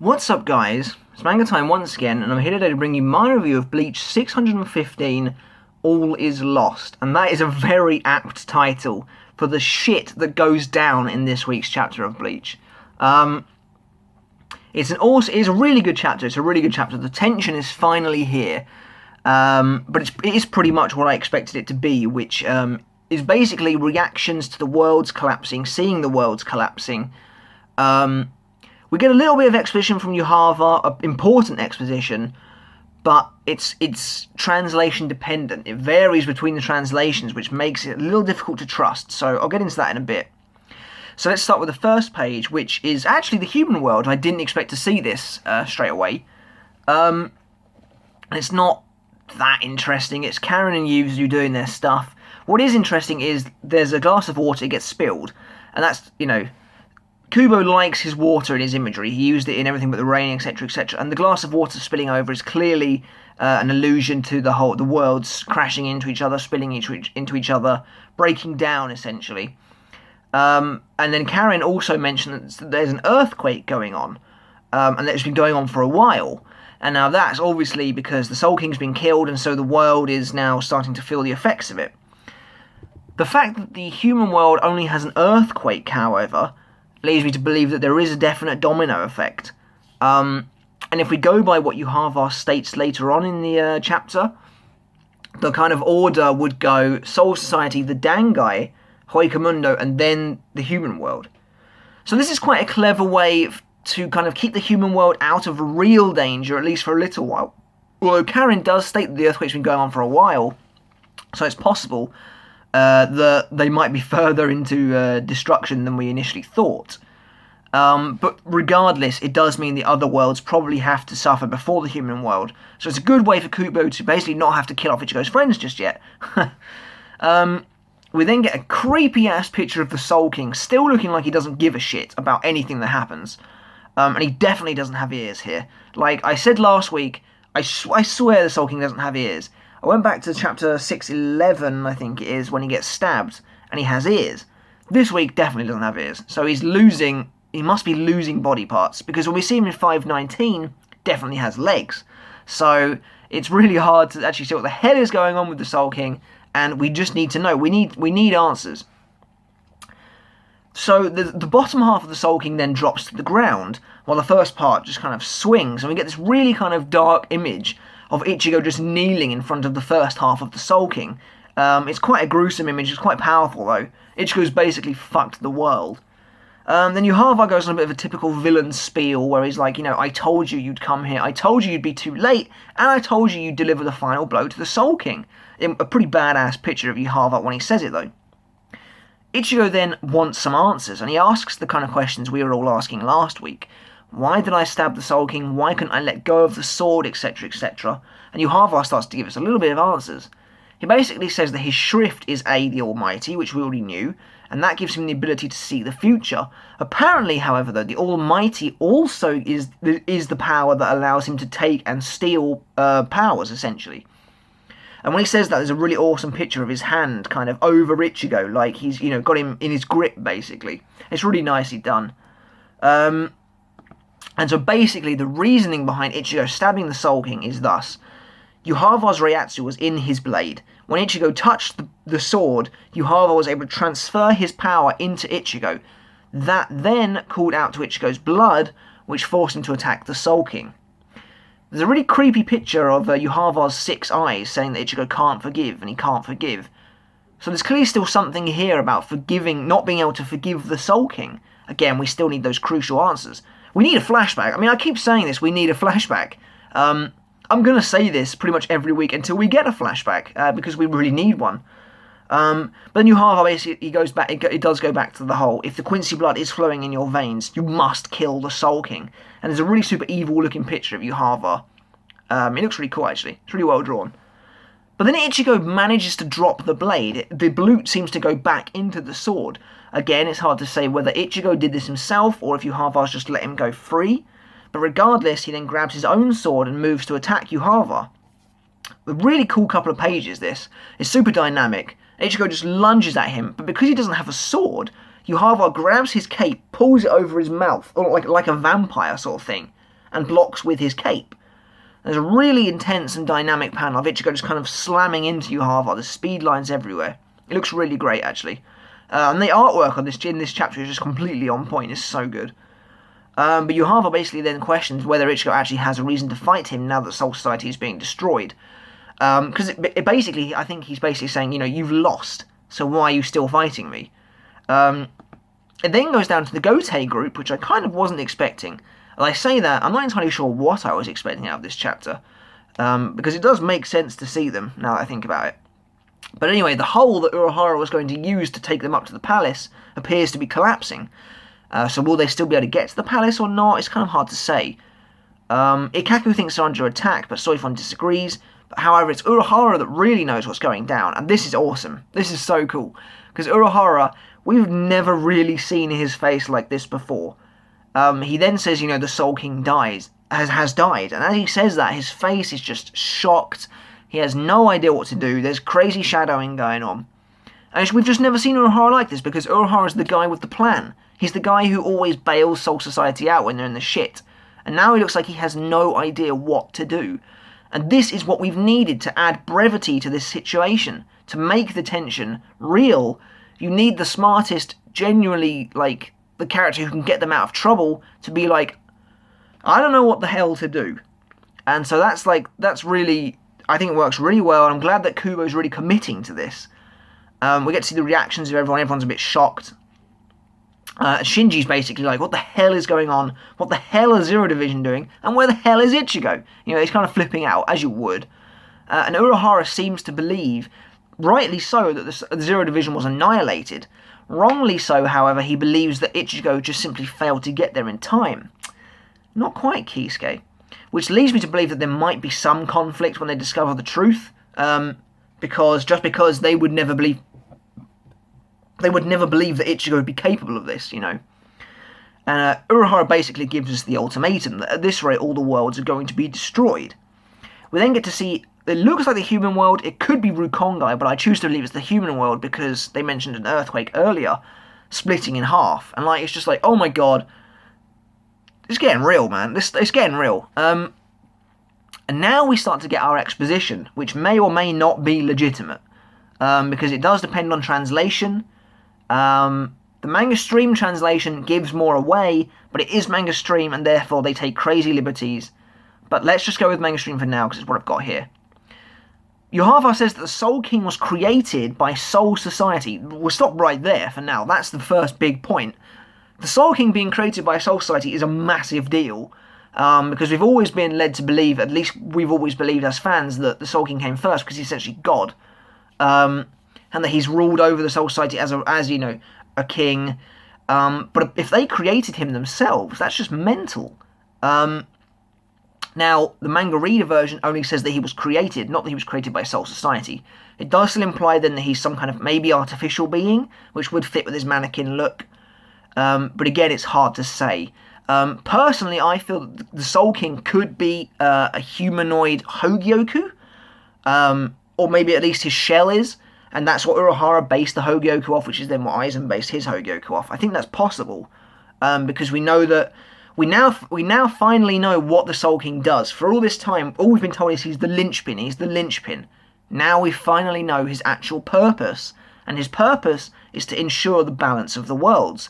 What's up, guys? It's Manga Time once again, and I'm here today to bring you my review of Bleach 615, All Is Lost. And that is a very apt title for the shit that goes down in this week's chapter of Bleach. It's a really good chapter. It's a really good chapter. The tension is finally here, but it is pretty much what I expected it to be, which is basically reactions to the worlds collapsing, seeing the worlds collapsing. We get a little bit of exposition from Yhwach, important exposition, but it's translation dependent. It varies between the translations, which makes it a little difficult to trust. So I'll get into that in a bit. So let's start with the first page, which is actually the human world. I didn't expect to see this straight away. It's not that interesting. It's Karen and Yuzu doing their stuff. What is interesting is there's a glass of water, it gets spilled, and that's, Kubo likes his water in his imagery. He used it in everything but the rain, etc., etc. And the glass of water spilling over is clearly an allusion to the worlds crashing into each other, spilling into each other, breaking down, essentially. And then Karen also mentions that there's an earthquake going on, and that it's been going on for a while. And now that's obviously because the Soul King's been killed, and so the world is now starting to feel the effects of it. The fact that the human world only has an earthquake, however, leads me to believe that there is a definite domino effect. And if we go by what Yhwach states later on in the chapter, the kind of order would go Soul Society, the Dangai, Hoikamundo, and then the human world. So this is quite a clever way to kind of keep the human world out of real danger, at least for a little while. Although Karen does state that the earthquake's been going on for a while, so it's possible that they might be further into destruction than we initially thought. But regardless, it does mean the other worlds probably have to suffer before the human world. So it's a good way for Kubo to basically not have to kill off Ichigo's friends just yet. We then get a creepy-ass picture of the Soul King, still looking like he doesn't give a shit about anything that happens. And he definitely doesn't have ears here. Like I said last week, I swear the Soul King doesn't have ears. I went back to chapter 611, I think it is, when he gets stabbed, and he has ears. This week definitely doesn't have ears. So he must be losing body parts, because when we see him in 519, definitely has legs. So it's really hard to actually see what the hell is going on with the Soul King, and we just need to know. We need answers. So the bottom half of the Soul King then drops to the ground, while the first part just kind of swings, and we get this really kind of dark image of Ichigo just kneeling in front of the first half of the Soul King. It's quite a gruesome image, it's quite powerful though. Ichigo's basically fucked the world. Then Yhwach goes on a bit of a typical villain spiel, where he's like, I told you you'd come here, I told you you'd be too late, and I told you you'd deliver the final blow to the Soul King. A pretty badass picture of Yhwach when he says it though. Ichigo then wants some answers, and he asks the kind of questions we were all asking last week. Why did I stab the Soul King? Why couldn't I let go of the sword, etc., etc.? And Yhwach starts to give us a little bit of answers. He basically says that his Shrift is the Almighty, which we already knew, and that gives him the ability to see the future. Apparently, however, though, the Almighty also is the power that allows him to take and steal powers, essentially. And when he says that, there's a really awesome picture of his hand kind of over Ichigo, like he's, got him in his grip, basically. It's really nicely done. And so basically the reasoning behind Ichigo stabbing the Soul King is thus. Yhwach's Reiatsu was in his blade. When Ichigo touched the sword, Yhwach was able to transfer his power into Ichigo. That then called out to Ichigo's blood, which forced him to attack the Soul King. There's a really creepy picture of Yhwach's 6 eyes saying that Ichigo can't forgive, and he can't forgive. So there's clearly still something here about not being able to forgive the Soul King. Again, we still need those crucial answers. We need a flashback. I mean, I keep saying this, we need a flashback. I'm going to say this pretty much every week until we get a flashback, because we really need one. But then Yhwach basically, it does go back to the whole, if the Quincy blood is flowing in your veins, you must kill the Soul King. And there's a really super evil looking picture of Yhwach. It looks really cool, actually. It's really well drawn. But then Ichigo manages to drop the blade. The blute seems to go back into the sword. Again, it's hard to say whether Ichigo did this himself or if Yhwach just let him go free. But regardless, he then grabs his own sword and moves to attack Yhwach. A really cool couple of pages, this. It's super dynamic. Ichigo just lunges at him, but because he doesn't have a sword, Yhwach grabs his cape, pulls it over his mouth, or like a vampire sort of thing. and blocks with his cape. There's a really intense and dynamic panel of Ichigo just kind of slamming into Yhwach. There's speed lines everywhere. It looks really great, actually. And the artwork on in this chapter is just completely on point. It's so good. But Yhwach basically then questions whether Ichigo actually has a reason to fight him now that Soul Society is being destroyed. Because it basically, I think he's basically saying, you've lost, so why are you still fighting me? It then goes down to the Gote group, which I kind of wasn't expecting. And I say that, I'm not entirely sure what I was expecting out of this chapter, because it does make sense to see them, now that I think about it. But anyway, the hole that Urahara was going to use to take them up to the palace appears to be collapsing. So will they still be able to get to the palace or not? It's kind of hard to say. Ikkaku thinks they're under attack, but Soifon disagrees. But however, it's Urahara that really knows what's going down, and this is awesome. This is so cool. Because Urahara, we've never really seen his face like this before. He then says, the Soul King has died. And as he says that, his face is just shocked. He has no idea what to do. There's crazy shadowing going on. And we've just never seen Urahara like this, because Urahara is the guy with the plan. He's the guy who always bails Soul Society out when they're in the shit. And now he looks like he has no idea what to do. And this is what we've needed to add brevity to this situation. To make the tension real, you need the smartest, genuinely, the character who can get them out of trouble to be like, I don't know what the hell to do. And so that's really, I think it works really well, and I'm glad that Kubo's really committing to this. We get to see the reactions of everyone. Everyone's a bit shocked. Shinji's basically like, what the hell is going on? What the hell is Zero Division doing? And where the hell is Ichigo? He's kind of flipping out, as you would. And Urahara seems to believe, rightly so, that the Zero Division was annihilated. Wrongly so, however, he believes that Ichigo just simply failed to get there in time. Not quite, Kisuke. Which leads me to believe that there might be some conflict when they discover the truth. Because they would never believe that Ichigo would be capable of this, And Urahara basically gives us the ultimatum that at this rate all the worlds are going to be destroyed. We then get to see, it looks like the human world, it could be Rukongai, but I choose to believe it's the human world because they mentioned an earthquake earlier, splitting in half. And it's just like, oh my god, it's getting real, man. It's getting real. And now we start to get our exposition, which may or may not be legitimate, because it does depend on translation. The manga stream translation gives more away, but it is manga stream, and therefore they take crazy liberties. But let's just go with manga stream for now, because it's what I've got here. Yhwach says that the Soul King was created by Soul Society. We'll stop right there for now. That's the first big point. The Soul King being created by Soul Society is a massive deal. Because we've always been led to believe, at least we've always believed as fans, that the Soul King came first because he's essentially God. And that he's ruled over the Soul Society as a king. But if they created him themselves, that's just mental. Now, the manga reader version only says that he was created, not that he was created by Soul Society. It does still imply then that he's some kind of maybe artificial being, which would fit with his mannequin look. But again, it's hard to say. Personally, I feel that the Soul King could be a humanoid Hogyoku, or maybe at least his shell is, and that's what Urahara based the Hogyoku off, which is then what Aizen based his Hogyoku off. I think that's possible, because we know that we now finally know what the Soul King does. For all this time, all we've been told is he's the linchpin. He's the linchpin. Now we finally know his actual purpose, and his purpose is to ensure the balance of the worlds.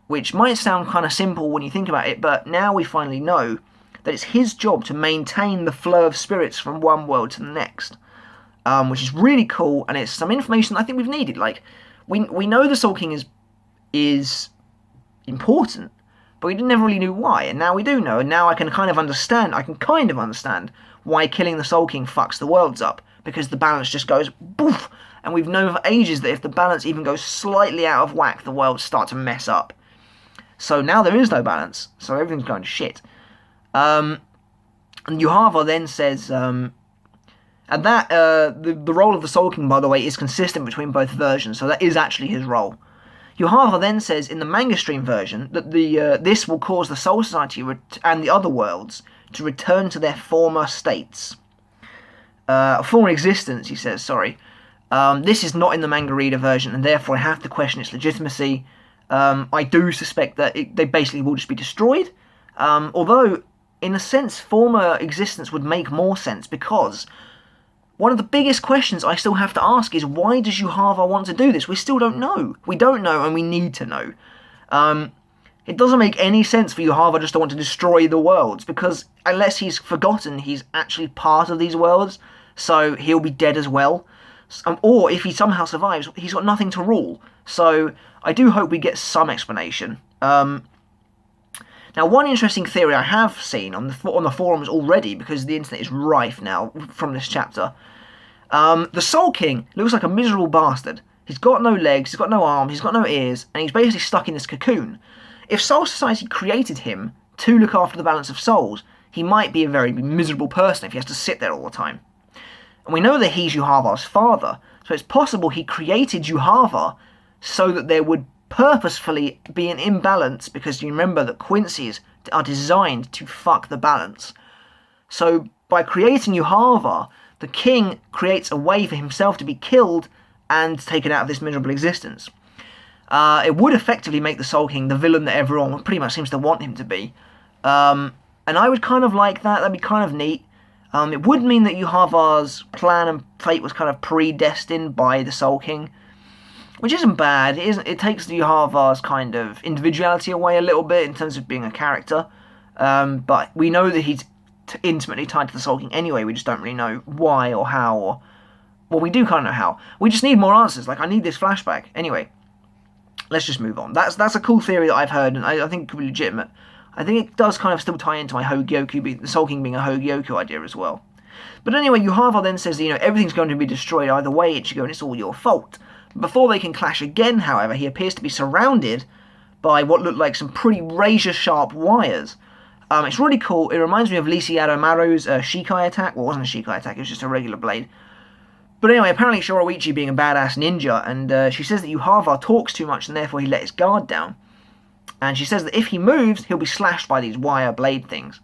Which might sound kind of simple when you think about it, but now we finally know that it's his job to maintain the flow of spirits from one world to the next. Which is really cool, and it's some information I think we've needed. We know the Soul King is important, but we never really knew why, and now we do know, and now I can kind of understand why killing the Soul King fucks the worlds up, because the balance just goes boof, and we've known for ages that if the balance even goes slightly out of whack, the worlds start to mess up. So now there is no balance, so everything's going to shit. And Yhwach then says, and that, the role of the Soul King, by the way, is consistent between both versions, so that is actually his role. Yhwach then says in the manga stream version that this will cause the Soul Society and the other worlds to return to their former states. Former existence, he says, sorry. This is not in the manga reader version, and therefore I have to question its legitimacy. I do suspect that they basically will just be destroyed. Although, in a sense, former existence would make more sense, because one of the biggest questions I still have to ask is, why does Yhwach want to do this? We still don't know. We don't know, and we need to know. It doesn't make any sense for Yhwach just to want to destroy the worlds, because unless he's forgotten, he's actually part of these worlds, so he'll be dead as well. Or if he somehow survives, he's got nothing to rule. So I do hope we get some explanation. Now, one interesting theory I have seen on the forums already, because the internet is rife now from this chapter, the Soul King looks like a miserable bastard. He's got no legs, he's got no arms, he's got no ears, and he's basically stuck in this cocoon. If Soul Society created him to look after the balance of souls, he might be a very miserable person if he has to sit there all the time. And we know that he's Yhwach's father, so it's possible he created Yhwach so that there would purposefully be an imbalance, because you remember that Quincy's are designed to fuck the balance. So by creating Yhwach, the king creates a way for himself to be killed and taken out of this miserable existence. It would effectively make the Soul King the villain that everyone pretty much seems to want him to be. And I would kind of like that. That'd be kind of neat. It would mean that Yhwach's plan and fate was kind of predestined by the Soul King, which isn't bad. It takes the Yhwach's kind of individuality away a little bit in terms of being a character. But we know that he's intimately tied to the Soul King anyway. We just don't really know why or how. Or, well, we do kind of know how. We just need more answers. Like, I need this flashback. Anyway, let's just move on. That's a cool theory that I've heard, and I think it could be legitimate. I think it does kind of still tie into my Hogyoku, the Soul King being a Hogyoku idea as well. But anyway, Yhwach then says that, everything's going to be destroyed either way, Ichigo, and it's all your fault. Before they can clash again, however, he appears to be surrounded by what look like some pretty razor-sharp wires. It's really cool. It reminds me of Lisi Adomaru's Shikai attack. Well, it wasn't a Shikai attack, it was just a regular blade. But anyway, apparently Yoruichi being a badass ninja, and she says that Yhwach talks too much and therefore he let his guard down. And she says that if he moves, he'll be slashed by these wire blade things.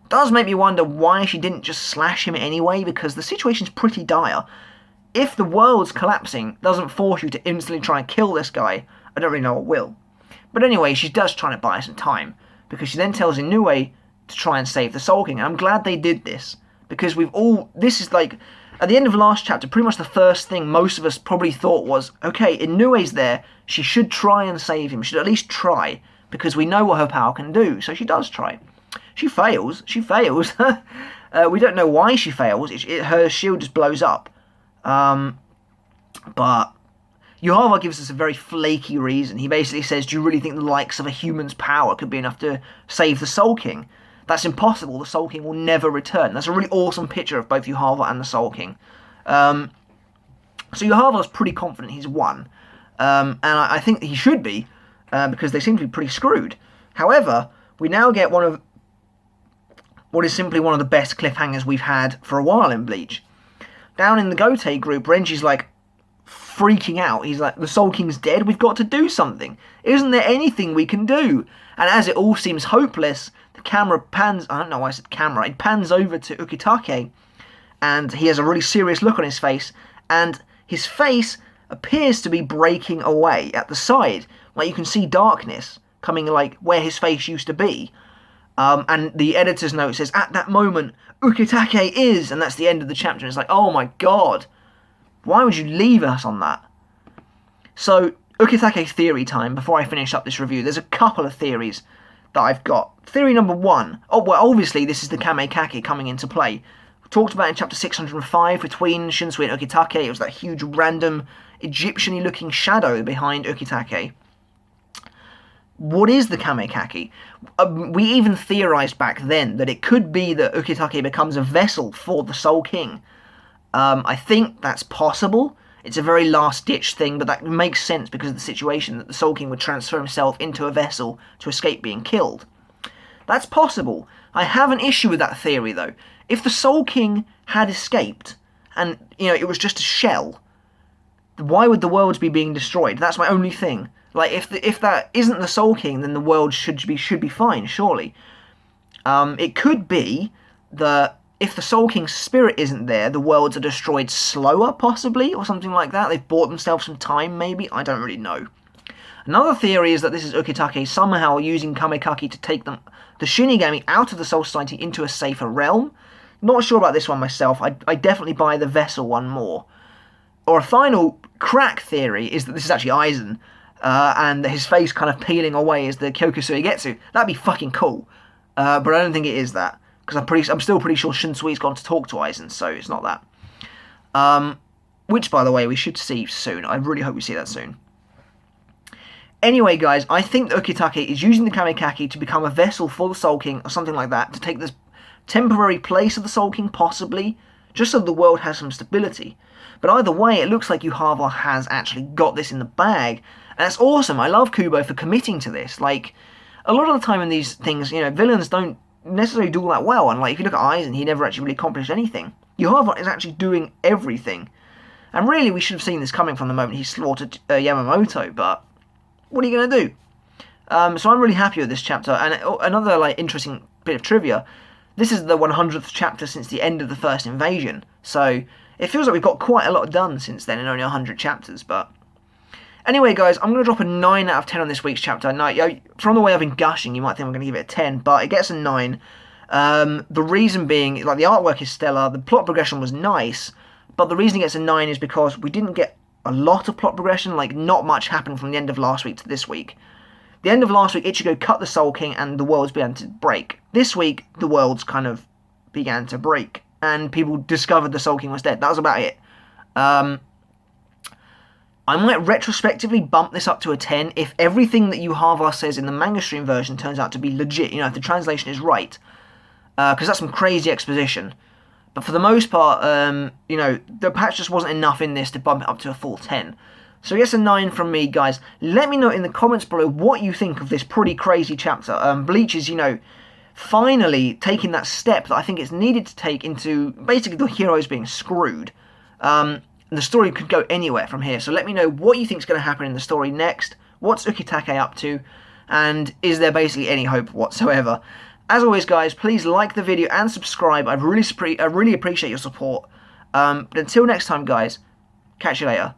Does make me wonder why she didn't just slash him anyway, because the situation's pretty dire. If the world's collapsing doesn't force you to instantly try and kill this guy, I don't really know what will. But anyway, she does try to buy some time, because she then tells Inoue to try and save the Soul King. And I'm glad they did this, because this is like, at the end of the last chapter, pretty much the first thing most of us probably thought was, okay, Inoue's there, she should try and save him, she should at least try, because we know what her power can do, so she does try. She fails. We don't know why she fails, her shield just blows up. But Urahara gives us a very flaky reason. He basically says, do you really think the likes of a human's power could be enough to save the Soul King? That's impossible. The Soul King will never return. That's a really awesome picture of both Urahara and the Soul King. So Urahara's pretty confident he's won. And I think he should be, because they seem to be pretty screwed. However, we now get one of what is simply one of the best cliffhangers we've had for a while in Bleach. Down in the Gote group, Renji's like freaking out. He's like, the Soul King's dead, we've got to do something. Isn't there anything we can do? And as it all seems hopeless, the camera pans, I don't know why I said camera, it pans over to Ukitake, and he has a really serious look on his face, and his face appears to be breaking away at the side. Like, you can see darkness coming like where his face used to be. And the editor's note says, at that moment, Ukitake is, and that's the end of the chapter. And it's like, oh my god, why would you leave us on that? So, Ukitake theory time, before I finish up this review. There's a couple of theories that I've got. Theory number one, obviously this is the Kamekake coming into play. We talked about in chapter 605 between Shinsui and Ukitake, it was that huge random Egyptian-y looking shadow behind Ukitake. What is the Kamekake? We even theorised back then that it could be that Ukitake becomes a vessel for the Soul King. I think that's possible. It's a very last-ditch thing, but that makes sense because of the situation that the Soul King would transfer himself into a vessel to escape being killed. That's possible. I have an issue with that theory, though. If the Soul King had escaped, and, it was just a shell, why would the worlds be being destroyed? That's my only thing. Like, if that isn't the Soul King, then the world should be fine, surely. It could be that if the Soul King's spirit isn't there, the worlds are destroyed slower, possibly, or something like that. They've bought themselves some time, maybe. I don't really know. Another theory is that this is Ukitake somehow using Kamekaki to take the Shinigami out of the Soul Society into a safer realm. Not sure about this one myself. I definitely buy the Vessel one more. Or a final crack theory is that this is actually Aizen, and his face kind of peeling away as the Kyokusui Getsu. That'd be fucking cool. But I don't think it is that, because I'm still pretty sure Shinsui's gone to talk to Aizen, so it's not that. Which, by the way, we should see soon. I really hope we see that soon. Anyway, guys, I think that Ukitake is using the Kamekaki to become a vessel for the Soul King, or something like that, to take this temporary place of the Soul King, possibly, just so the world has some stability. But either way, it looks like Yhwach has actually got this in the bag, and that's awesome. I love Kubo for committing to this. Like, a lot of the time in these things, you know, villains don't necessarily do all that well, and like, if you look at Aizen, he never actually really accomplished anything. Yhwach is actually doing everything. And really, we should have seen this coming from the moment he slaughtered Yamamoto, but what are you going to do? So I'm really happy with this chapter. And another like interesting bit of trivia, this is the 100th chapter since the end of the first invasion. So it feels like we've got quite a lot done since then in only 100 chapters. But anyway, guys, I'm going to drop a 9 out of 10 on this week's chapter. Now, from the way I've been gushing, you might think I'm going to give it a 10, but it gets a 9. The reason being, like, the artwork is stellar, the plot progression was nice, but the reason it gets a 9 is because we didn't get a lot of plot progression. Like, not much happened from the end of last week to this week. The end of last week, Ichigo cut the Soul King and the worlds began to break. This week, the worlds kind of began to break, and people discovered the Soul King was dead. That was about it. I might retrospectively bump this up to a 10 if everything that Yhwach says in the manga stream version turns out to be legit, you know, if the translation is right. Because that's some crazy exposition. But for the most part, you know, the patch just wasn't enough in this to bump it up to a full 10. So I guess a 9 from me, guys. Let me know in the comments below what you think of this pretty crazy chapter. Bleach is, you know, finally taking that step that I think it's needed to take into basically the heroes being screwed. The story could go anywhere from here. So let me know what you think is going to happen in the story next. What's Ukitake up to? And is there basically any hope whatsoever? As always, guys, please like the video and subscribe. I really appreciate your support. But until next time, guys, catch you later.